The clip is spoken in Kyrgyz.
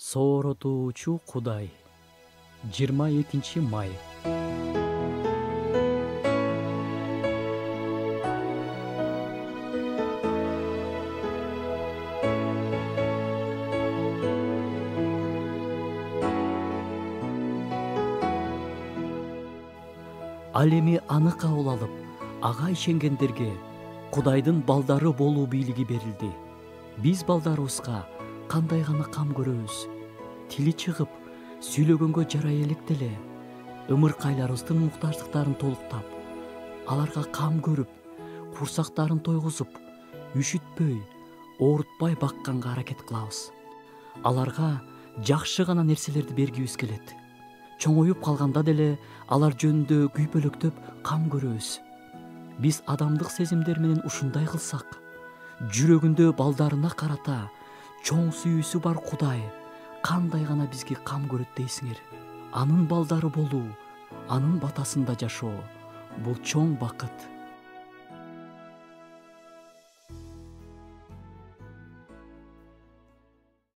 Сооротуучу Кудай. 22 май. Ал эми аны кабыл алып, ага ишенгендерге Кудайдын балдары болуу бийлиги берилди. Биз балдарыбызга кандай гана кам көрөбүз. Тили чыгып, сүйлөгөнгө жарай элек деле, ымыркайларыбыздын муктаждыктарын толуктап, аларга кам көрүп, курсактарын тойгузуп, үшүтпөй, оорутпай бакканга аракет кылабыз. Аларга жакшы гана нерселерди бергибиз келет. Чоңоюп калганда деле алар жөнүндө күйпөлөктөп кам көрөбүз. Биз адамдык сезимдер менен ушундай кылсак, жүрөгүндө балдарына карата чоң сүйүүсү бар Кудай кандай гана бизге кам көрөт дейсиңер. Анын балдары болуу, анын батасында жашоо — бул чоң бакыт.